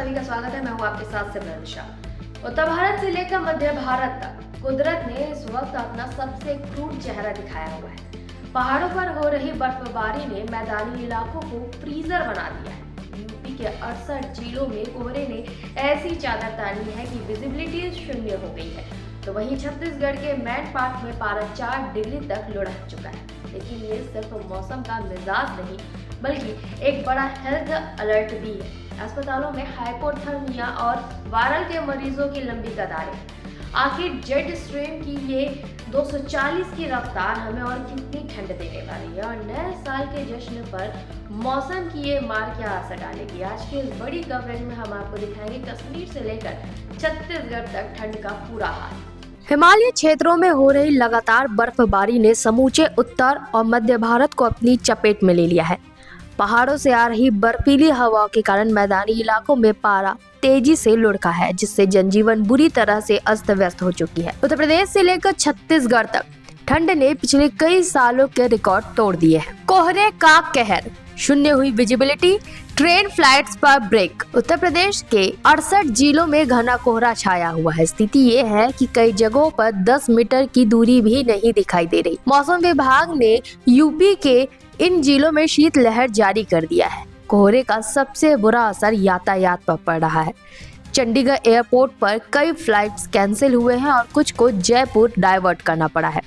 सभी का स्वागत है। मैं हूँ आपके साथ सिमरन शाह। उत्तर भारत से लेकर मध्य भारत तक कुदरत ने इस वक्त अपना सबसे क्रूर चेहरा दिखाया हुआ है। पहाड़ों पर हो रही बर्फबारी ने मैदानी इलाकों को फ्रीजर बना दिया है। यूपी के 68 जिलों में कोहरे ने ऐसी चादर तानी है कि विजिबिलिटी शून्य हो गई है। तो वहीं छत्तीसगढ़ के मैनपाट में पारा 4 डिग्री तक लुढ़क चुका है। लेकिन ये सिर्फ मौसम का मिजाज नहीं बल्कि एक बड़ा हेल्थ अलर्ट भी है। अस्पतालों में हाइपोथर्मिया और वायरल के मरीजों की लंबी कतारें। आखिर जेट स्ट्रीम की ये 240 की रफ्तार हमें और कितनी ठंड देने वाली है और नए साल के जश्न पर मौसम की ये मार क्या असर डालेगी। आज की इस बड़ी कवरेज में हम आपको दिखाएंगे कश्मीर से लेकर छत्तीसगढ़ तक ठंड का पूरा हाल। हिमालय क्षेत्रों में हो रही लगातार बर्फबारी ने समूचे उत्तर और मध्य भारत को अपनी चपेट में ले लिया है। पहाड़ों से आ रही बर्फीली हवा के कारण मैदानी इलाकों में पारा तेजी से लुढ़का है, जिससे जनजीवन बुरी तरह से अस्त व्यस्त हो चुकी है। उत्तर प्रदेश से लेकर छत्तीसगढ़ तक ठंड ने पिछले कई सालों के रिकॉर्ड तोड़ दिए हैं। कोहरे का कहर, शून्य हुई विजिबिलिटी, ट्रेन फ्लाइट्स पर ब्रेक। उत्तर प्रदेश के 68 जिलों में घना कोहरा छाया हुआ है। स्थिति ये है कि कई जगहों पर 10 मीटर की दूरी भी नहीं दिखाई दे रही। मौसम विभाग ने यूपी के इन जिलों में शीतलहर जारी कर दिया है। कोहरे का सबसे बुरा असर यातायात पर पड़ रहा है। चंडीगढ़ एयरपोर्ट पर कई फ्लाइट्स कैंसिल हुए हैं और कुछ को जयपुर डाइवर्ट करना पड़ा है।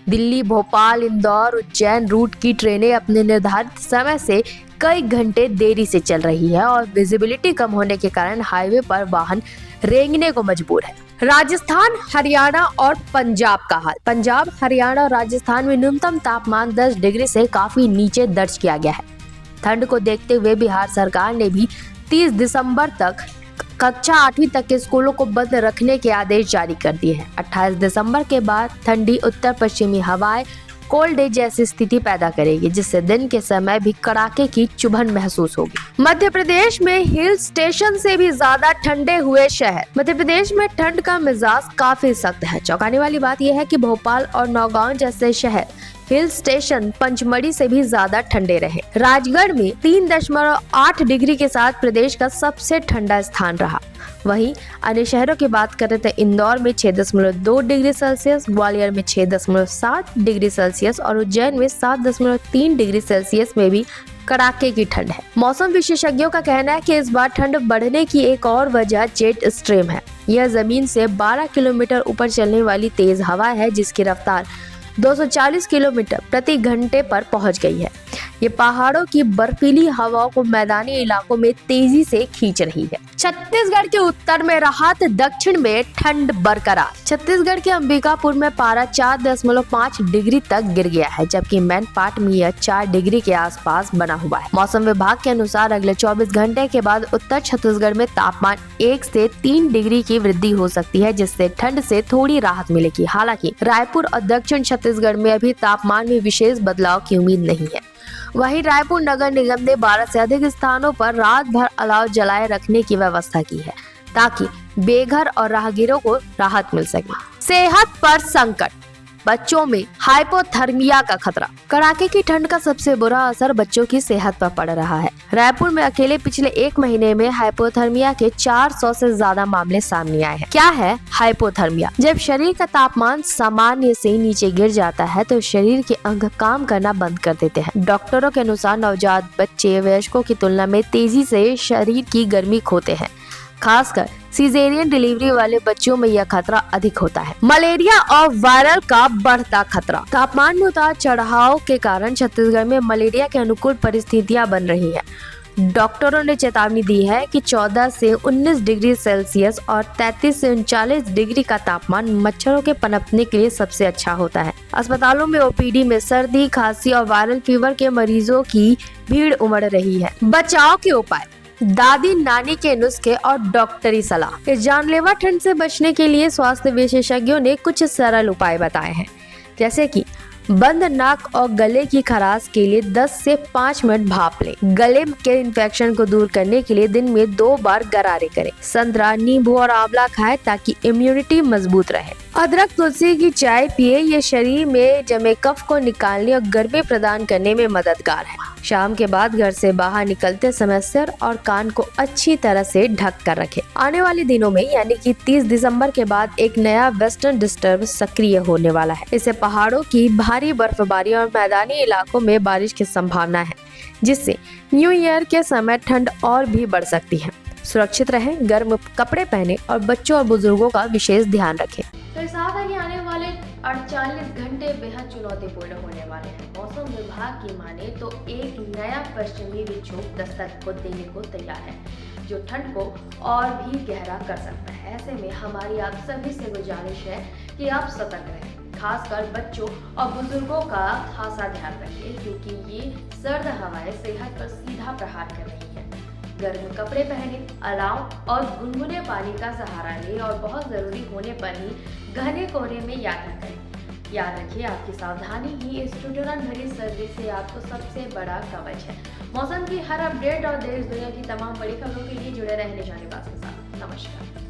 दिल्ली, भोपाल, इंदौर, उज्जैन रूट की ट्रेनें अपने निर्धारित समय से कई घंटे देरी से चल रही है और विजिबिलिटी कम होने के कारण हाईवे पर वाहन रेंगने को मजबूर है। राजस्थान, हरियाणा और पंजाब का हाल। पंजाब, हरियाणा और राजस्थान में न्यूनतम तापमान 10 डिग्री से काफी नीचे दर्ज किया गया है। ठंड को देखते हुए बिहार सरकार ने भी 30 दिसंबर तक कक्षा 8वीं तक के स्कूलों को बंद रखने के आदेश जारी कर दिए हैं। 28 दिसंबर के बाद ठंडी उत्तर पश्चिमी हवाएं कोल्ड डे जैसी स्थिति पैदा करेगी, जिससे दिन के समय भी कड़ाके की चुभन महसूस होगी। मध्य प्रदेश में हिल स्टेशन से भी ज्यादा ठंडे हुए शहर। मध्य प्रदेश में ठंड का मिजाज काफी सख्त है। चौंकाने वाली बात यह है कि भोपाल और नौगांव जैसे शहर हिल स्टेशन पंचमढ़ी से भी ज्यादा ठंडे रहे। राजगढ़ में 3.8 डिग्री के साथ प्रदेश का सबसे ठंडा स्थान रहा। वहीं अन्य शहरों की बात करें तो इंदौर में 6.2 डिग्री सेल्सियस, ग्वालियर में 6.7 डिग्री सेल्सियस और उज्जैन में 7.3 डिग्री सेल्सियस में भी कड़ाके की ठंड है। मौसम विशेषज्ञों का कहना है कि इस बार ठंड बढ़ने की एक और वजह जेट स्ट्रीम है। यह जमीन से 12 किलोमीटर ऊपर चलने वाली तेज हवा है, जिसकी रफ्तार 240 किलोमीटर प्रति घंटे पर पहुंच गई है। ये पहाड़ों की बर्फीली हवाओं को मैदानी इलाकों में तेजी से खींच रही है। छत्तीसगढ़ के उत्तर में राहत, दक्षिण में ठंड बरकरार। छत्तीसगढ़ के अंबिकापुर में पारा 4.5 डिग्री तक गिर गया है, जबकि मैनपाट में यह 4 डिग्री के आसपास बना हुआ है। मौसम विभाग के अनुसार अगले 24 घंटे के बाद उत्तर छत्तीसगढ़ में तापमान 1 से 3 डिग्री की वृद्धि हो सकती है, जिससे ठंड से थोड़ी राहत मिलेगी। हालांकि रायपुर और दक्षिण छत्तीसगढ़ में अभी तापमान में विशेष बदलाव की उम्मीद नहीं है। वहीं रायपुर नगर निगम ने 12 से अधिक स्थानों पर रात भर अलाव जलाए रखने की व्यवस्था की है, ताकि बेघर और राहगीरों को राहत मिल सके। सेहत पर संकट, बच्चों में हाइपोथर्मिया का खतरा। कड़ाके की ठंड का सबसे बुरा असर बच्चों की सेहत पर पड़ रहा है। रायपुर में अकेले पिछले 1 महीने में हाइपोथर्मिया के 400 से ज्यादा मामले सामने आए हैं। क्या है हाइपोथर्मिया? जब शरीर का तापमान सामान्य से नीचे गिर जाता है तो शरीर के अंग काम करना बंद कर देते हैं। डॉक्टरों के अनुसार नवजात बच्चे वयस्कों की तुलना में तेजी से शरीर की गर्मी खोते हैं। खासकर सीजेरियन डिलीवरी वाले बच्चों में यह खतरा अधिक होता है। मलेरिया और वायरल का बढ़ता खतरा। तापमान में उतार चढ़ाव के कारण छत्तीसगढ़ में मलेरिया के अनुकूल परिस्थितियां बन रही है। डॉक्टरों ने चेतावनी दी है कि 14 से 19 डिग्री सेल्सियस और 33 से 39 डिग्री का तापमान मच्छरों के पनपने के लिए सबसे अच्छा होता है। अस्पतालों में ओपीडी में सर्दी, खांसी और वायरल फीवर के मरीजों की भीड़ उमड़ रही है। बचाव के उपाय, दादी नानी के नुस्खे और डॉक्टरी सलाह। इस जानलेवा ठंड से बचने के लिए स्वास्थ्य विशेषज्ञों ने कुछ सरल उपाय बताए हैं, जैसे कि बंद नाक और गले की खराश के लिए 10 से 5 मिनट भाप लें। गले के इन्फेक्शन को दूर करने के लिए दिन में 2 बार गरारे करें। संतरा, नींबू और आंवला खाएं ताकि इम्यूनिटी मजबूत रहे। अदरक, तुलसी की चाय पिए, ये शरीर में जमे कफ को निकालने और गर्मी प्रदान करने में मददगार है। शाम के बाद घर से बाहर निकलते समय सिर और कान को अच्छी तरह से ढक कर रखें। आने वाले दिनों में यानी कि 30 दिसंबर के बाद एक नया वेस्टर्न डिस्टर्बेंस सक्रिय होने वाला है। इससे पहाड़ों की भारी बर्फबारी और मैदानी इलाकों में बारिश की संभावना है, जिससे न्यू ईयर के समय ठंड और भी बढ़ सकती है। सुरक्षित रहें, गर्म कपड़े पहने और बच्चों और बुजुर्गों का विशेष ध्यान रखें। तो इस साथ है कि आने वाले 48 घंटे बेहद चुनौतीपूर्ण होने वाले हैं। मौसम विभाग की माने तो एक नया पश्चिमी विक्षोभ दस्तक को देने को तैयार है, जो ठंड को और भी गहरा कर सकता है। ऐसे में हमारी आप सभी से गुजारिश है कि आप सतर्क रहें, खासकर बच्चों और बुजुर्गों का खासा ध्यान रखें, क्योंकि ये सर्द हवाएं सेहत पर सीधा प्रहार कर रही है। गर्म कपड़े पहने, अलाव और गुनगुने पानी का सहारा लें और बहुत जरूरी होने पर ही घने कोहरे में यात्रा करें। याद रखिए, आपकी सावधानी ही इस ठिठुरन भरी सर्दी से आपको सबसे बड़ा कवच है। मौसम की हर अपडेट और देश दुनिया की तमाम बड़ी खबरों के लिए जुड़े रहने जाने के साथ नमस्कार।